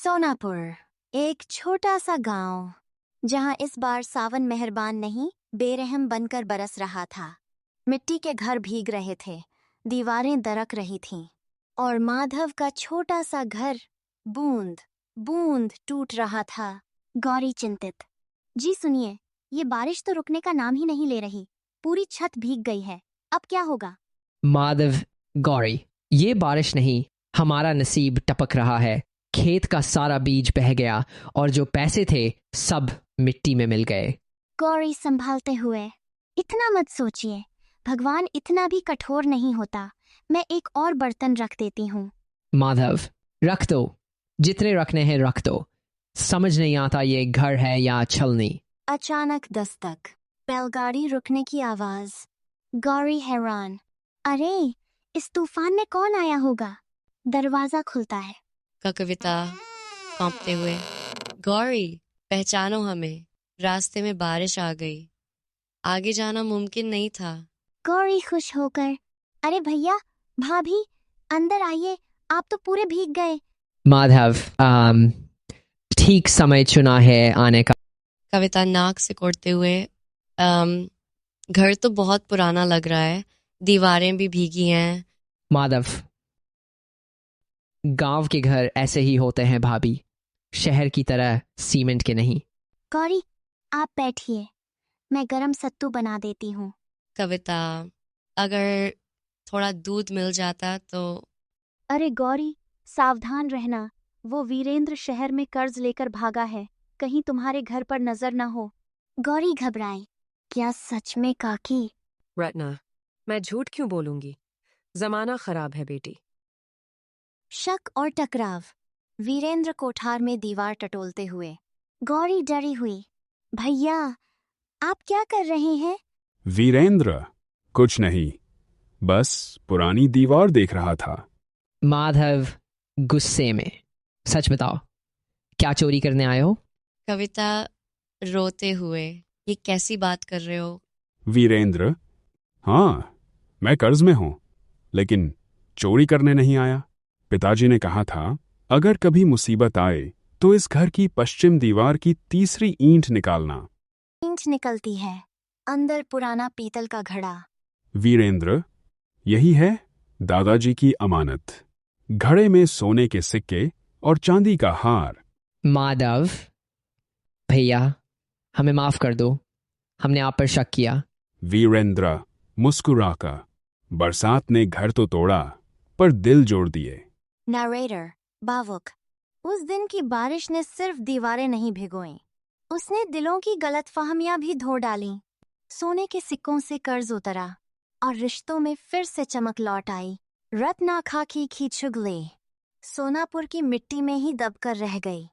सोनापुर, एक छोटा सा गांव जहां इस बार सावन मेहरबान नहीं बेरहम बनकर बरस रहा था। मिट्टी के घर भीग रहे थे, दीवारें दरक रही थीं और माधव का छोटा सा घर बूंद बूंद टूट रहा था। गौरी चिंतित, जी सुनिए, ये बारिश तो रुकने का नाम ही नहीं ले रही। पूरी छत भीग गई है, अब क्या होगा? माधव, गौरी, ये बारिश नहीं, हमारा नसीब टपक रहा है। खेत का सारा बीज बह गया और जो पैसे थे सब मिट्टी में मिल गए। गौरी संभालते हुए, इतना मत सोचिए, भगवान इतना भी कठोर नहीं होता। मैं एक और बर्तन रख देती हूँ। माधव, रख दो, जितने रखने हैं रख दो। समझ नहीं आता ये घर है या छलनी। अचानक दस्तक, बैलगाड़ी रुकने की आवाज। गौरी हैरान, अरे इस तूफान में कौन आया होगा? दरवाजा खुलता है। कविता कांपते हुए, गौरी पहचानो हमें, रास्ते में बारिश आ गई, आगे जाना मुमकिन नहीं था। गौरी खुश होकर, अरे भैया भाभी अंदर आइए, आप तो पूरे भीग गए। माधव, ठीक समय चुना है आने का। कविता नाक सिकोड़ते हुए, घर तो बहुत पुराना लग रहा है, दीवारें भी भीगी हैं। माधव, गांव के घर ऐसे ही होते हैं भाभी, शहर की तरह सीमेंट के नहीं। गौरी आप बैठिए, मैं गरम सत्तू बना देती हूँ। कविता, अगर थोड़ा दूध मिल जाता तो। अरे गौरी सावधान रहना, वो वीरेंद्र शहर में कर्ज लेकर भागा है, कहीं तुम्हारे घर पर नजर न हो। गौरी घबराई, क्या सच में काकी? रत्ना, मैं झूठ क्यों बोलूंगी? जमाना खराब है बेटी। शक और टकराव, वीरेंद्र कोठार में दीवार टटोलते हुए। गौरी डरी हुई, भैया आप क्या कर रहे हैं? वीरेंद्र, कुछ नहीं, बस पुरानी दीवार देख रहा था। माधव गुस्से में, सच बताओ, क्या चोरी करने आए हो? कविता रोते हुए, ये कैसी बात कर रहे हो? वीरेंद्र, हाँ, मैं कर्ज में हूं, लेकिन चोरी करने नहीं आया। पिताजी ने कहा था अगर कभी मुसीबत आए तो इस घर की पश्चिम दीवार की तीसरी ईंट निकालना। ईंट निकलती है, अंदर पुराना पीतल का घड़ा। वीरेंद्र, यही है दादाजी की अमानत। घड़े में सोने के सिक्के और चांदी का हार। माधव भैया, हमें माफ कर दो, हमने आप पर शक किया। वीरेंद्र मुस्कुराकर, बरसात ने घर तो तोड़ा पर दिल जोड़ दिए। नरेटर भावुक, उस दिन की बारिश ने सिर्फ दीवारें नहीं भिगोईं, उसने दिलों की गलतफहमियां भी धो डालीं। सोने के सिक्कों से कर्ज उतरा और रिश्तों में फिर से चमक लौट आई। रत्ना खाकी की चुगली सोनापुर की मिट्टी में ही दबकर रह गई।